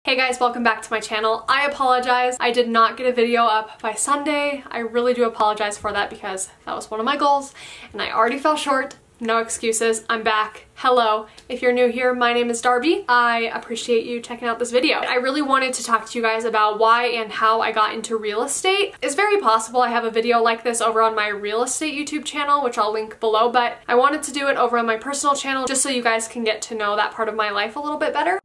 Hey guys, welcome back to my channel. I apologize. I did not get a video up by Sunday. I really do apologize for that because that was one of my goals and I already fell short. No excuses. I'm back. Hello. If you're new here, my name is Darby. I appreciate you checking out this video. I really wanted to talk to you guys about why and how I got into real estate. It's very possible I have a video like this over on my real estate YouTube channel, which I'll link below, but I wanted to do it over on my personal channel just so you guys can get to know that part of my life a little bit better.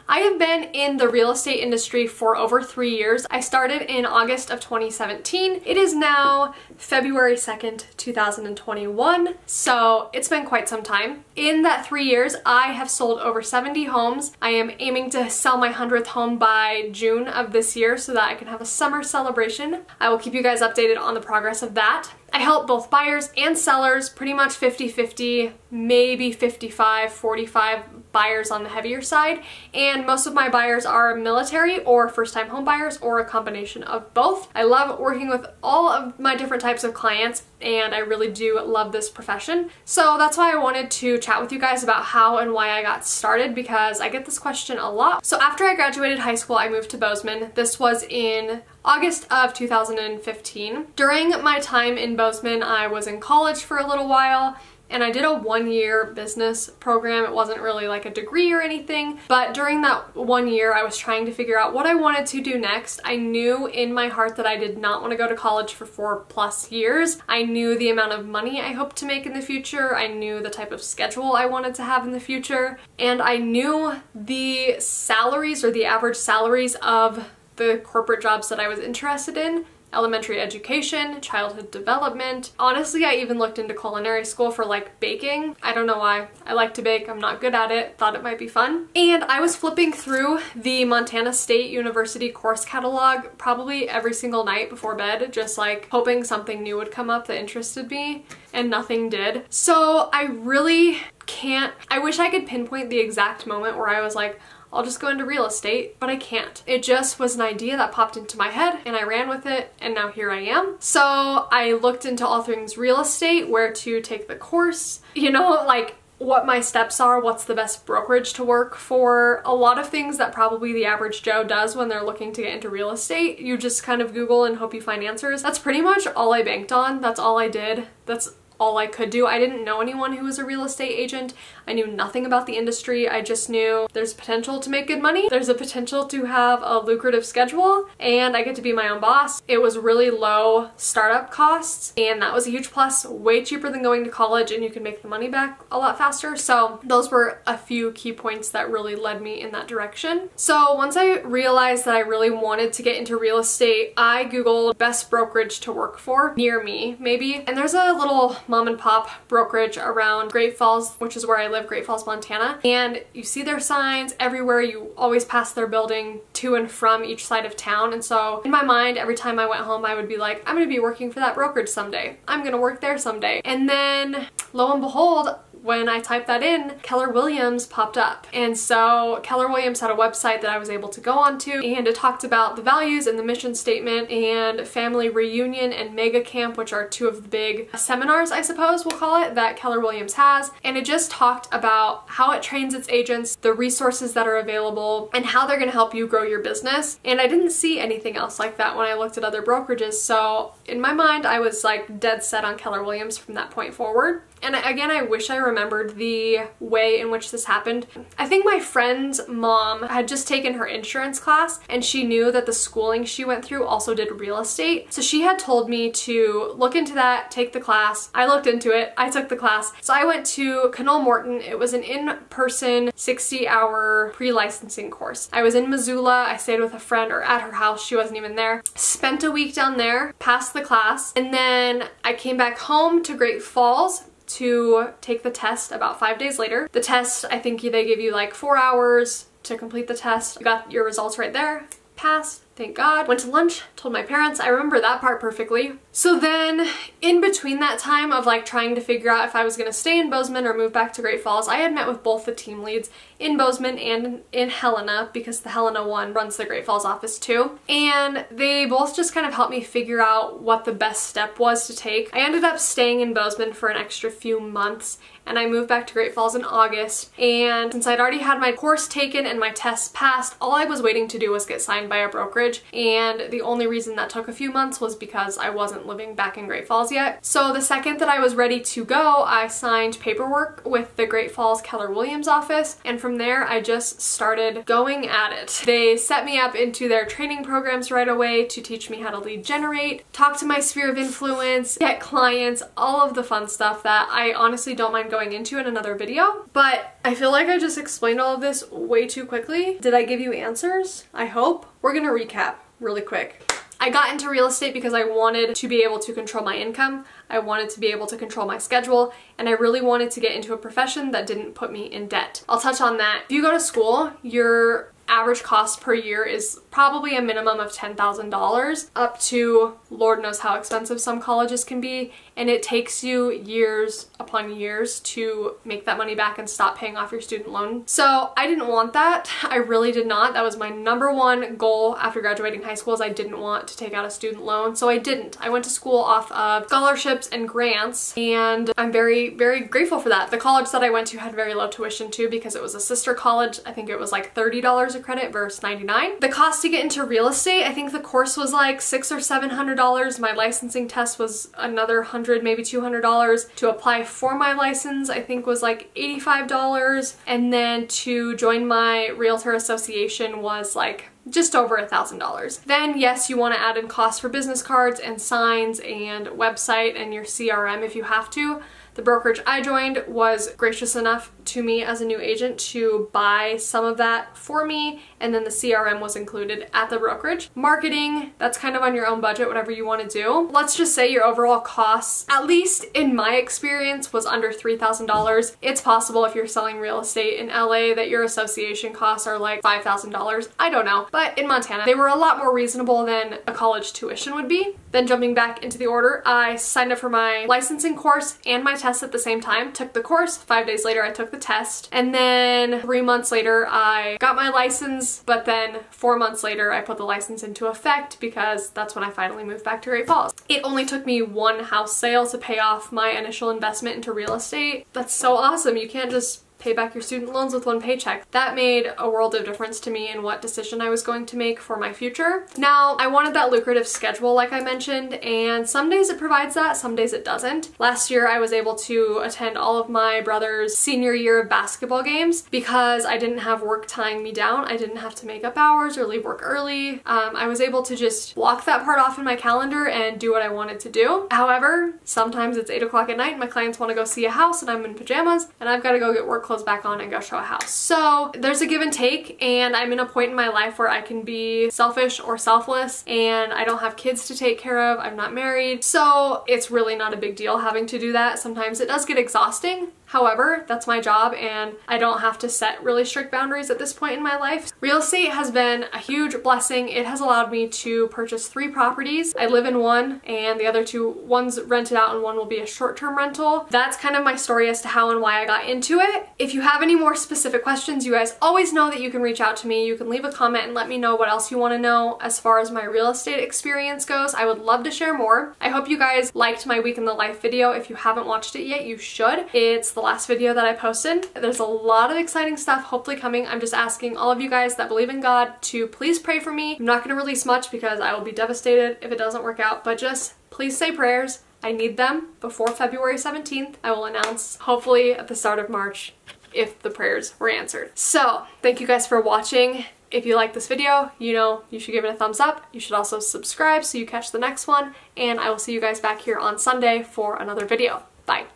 I have been in the real estate industry for over 3 years. I started in August of 2017. It is now February 2nd, 2021, so it's been quite some time. In that 3 years, I have sold over 70 homes. I am aiming to sell my 100th home by June of this year so that I can have a summer celebration. I will keep you guys updated on the progress of that. I help both buyers and sellers, pretty much 50-50, maybe 55-45 buyers on the heavier side, and most of my buyers are military or first-time home buyers or a combination of both. I love working with all of my different types of clients and I really do love this profession. So that's why I wanted to chat with you guys about how and why I got started, because I get this question a lot. So after I graduated high school, I moved to Bozeman. This was in August of 2015. During my time in Bozeman, I was in college for a little while and I did a 1-year business program. It wasn't really like a degree or anything, but during that 1 year I was trying to figure out what I wanted to do next. I knew in my heart that I did not want to go to college for 4+ years. I knew the amount of money I hoped to make in the future. I knew the type of schedule I wanted to have in the future, and I knew the salaries or the average salaries of the corporate jobs that I was interested in. Elementary education, childhood development. Honestly, I even looked into culinary school for like baking. I don't know why. I like to bake. I'm not good at it. Thought it might be fun. And I was flipping through the Montana State University course catalog probably every single night before bed, just like hoping something new would come up that interested me, and nothing did. So I really can't, I wish I could pinpoint the exact moment where I was like, I'll just go into real estate, but I can't. It just was an idea that popped into my head and I ran with it, and now here I am. So I looked into all things real estate, where to take the course, you know, like what my steps are, what's the best brokerage to work for, a lot of things that probably the average Joe does when they're looking to get into real estate. You just kind of Google and hope you find answers. That's pretty much all I banked on. That's all I did. That's all I could do. I didn't know anyone who was a real estate agent. I knew nothing about the industry. I just knew there's potential to make good money. There's a potential to have a lucrative schedule, and I get to be my own boss. It was really low startup costs, and that was a huge plus. Way cheaper than going to college, and you can make the money back a lot faster. So those were a few key points that really led me in that direction. So once I realized that I really wanted to get into real estate, I Googled best brokerage to work for near me, maybe. And there's a little mom and pop brokerage around Great Falls, which is where I live, Great Falls, Montana. And you see their signs everywhere. You always pass their building to and from each side of town. And so in my mind, every time I went home, I would be like, I'm gonna be working for that brokerage someday. I'm gonna work there someday. And then lo and behold, when I typed that in, Keller Williams popped up. And so Keller Williams had a website that I was able to go onto, and it talked about the values and the mission statement and family reunion and mega camp, which are two of the big seminars, I suppose we'll call it, that Keller Williams has. And it just talked about how it trains its agents, the resources that are available, and how they're gonna help you grow your business. And I didn't see anything else like that when I looked at other brokerages. So in my mind, I was like dead set on Keller Williams from that point forward. And again, I wish I remembered the way in which this happened. I think my friend's mom had just taken her insurance class, and she knew that the schooling she went through also did real estate. So she had told me to look into that, take the class. I looked into it, I took the class. So I went to Knoll Morton. It was an in-person 60-hour pre-licensing course. I was in Missoula. I stayed with a friend, or at her house. She wasn't even there. Spent a week down there, passed the class, and then I came back home to Great Falls to take the test about 5 days later. The test, I think they give you like 4 hours to complete the test. You got your results right there. Passed. thank God. Went to lunch, told my parents. I remember that part perfectly. So then in between that time of like trying to figure out if I was gonna stay in Bozeman or move back to Great Falls, I had met with both the team leads in Bozeman and in Helena, because the Helena one runs the Great Falls office too. And they both just kind of helped me figure out what the best step was to take. I ended up staying in Bozeman for an extra few months, and I moved back to Great Falls in August. And since I'd already had my course taken and my tests passed, all I was waiting to do was get signed by a brokerage. And the only reason that took a few months was because I wasn't living back in Great Falls yet. So the second that I was ready to go, I signed paperwork with the Great Falls Keller Williams office. And from there, I just started going at it. They set me up into their training programs right away to teach me how to lead generate, talk to my sphere of influence, get clients, all of the fun stuff that I honestly don't mind going into in another video. But I feel like I just explained all of this way too quickly. Did I give you answers? I hope. We're gonna recap really quick. I got into real estate because I wanted to be able to control my income. I wanted to be able to control my schedule, and I really wanted to get into a profession that didn't put me in debt. I'll touch on that. If you go to school, your average cost per year is probably a minimum of $10,000 up to Lord knows how expensive some colleges can be, and it takes you years upon years to make that money back and stop paying off your student loan. So I didn't want that. I really did not. That was my #1 goal after graduating high school, is I didn't want to take out a student loan. So I didn't. I went to school off of scholarships and grants, and I'm very, very grateful for that. The college that I went to had very low tuition too, because it was a sister college. I think it was like $30 a credit versus $99. The cost to get into real estate, I think the course was like $600 or $700. My licensing test was another $100, maybe $200. To apply for my license, I think was like $85. And then to join my realtor association was like just over $1,000. Then yes, you want to add in costs for business cards and signs and website and your CRM if you have to. The brokerage I joined was gracious enough to me as a new agent to buy some of that for me, and then the CRM was included at the brokerage. Marketing, that's kind of on your own budget, whatever you want to do. Let's just say your overall costs, at least in my experience, was under $3,000. It's possible if you're selling real estate in LA that your association costs are like $5,000. I don't know. But in Montana, they were a lot more reasonable than a college tuition would be. Then jumping back into the order, I signed up for my licensing course and my test at the same time. Took the course, 5 days later I took the test, and then 3 months later I got my license, but then 4 months later I put the license into effect because that's when I finally moved back to Great Falls. It only took me one house sale to pay off my initial investment into real estate. That's so awesome. You can't just pay back your student loans with one paycheck. That made a world of difference to me in what decision I was going to make for my future. Now, I wanted that lucrative schedule like I mentioned, and some days it provides that, some days it doesn't. Last year I was able to attend all of my brother's senior year of basketball games because I didn't have work tying me down. I didn't have to make up hours or leave work early. I was able to just block that part off in my calendar and do what I wanted to do. However, sometimes it's 8 o'clock at night and my clients want to go see a house and I'm in pajamas and I've got to go get work clothes back on and go show a house. So there's a give and take, and I'm in a point in my life where I can be selfish or selfless, and I don't have kids to take care of. I'm not married, so it's really not a big deal having to do that. Sometimes it does get exhausting. However, that's my job and I don't have to set really strict boundaries at this point in my life. Real estate has been a huge blessing. It has allowed me to purchase 3 properties. I live in one and the other 2, one's rented out and one will be a short-term rental. That's kind of my story as to how and why I got into it. If you have any more specific questions, you guys always know that you can reach out to me. You can leave a comment and let me know what else you want to know as far as my real estate experience goes. I would love to share more. I hope you guys liked my week in the life video. If you haven't watched it yet, you should. It's the last video that I posted. There's a lot of exciting stuff hopefully coming. I'm just asking all of you guys that believe in God to please pray for me. I'm not going to release much because I will be devastated if it doesn't work out, but just please say prayers. I need them before February 17th. I will announce hopefully at the start of March if the prayers were answered. So thank you guys for watching. If you like this video, you know you should give it a thumbs up. You should also subscribe so you catch the next one, and I will see you guys back here on Sunday for another video. Bye.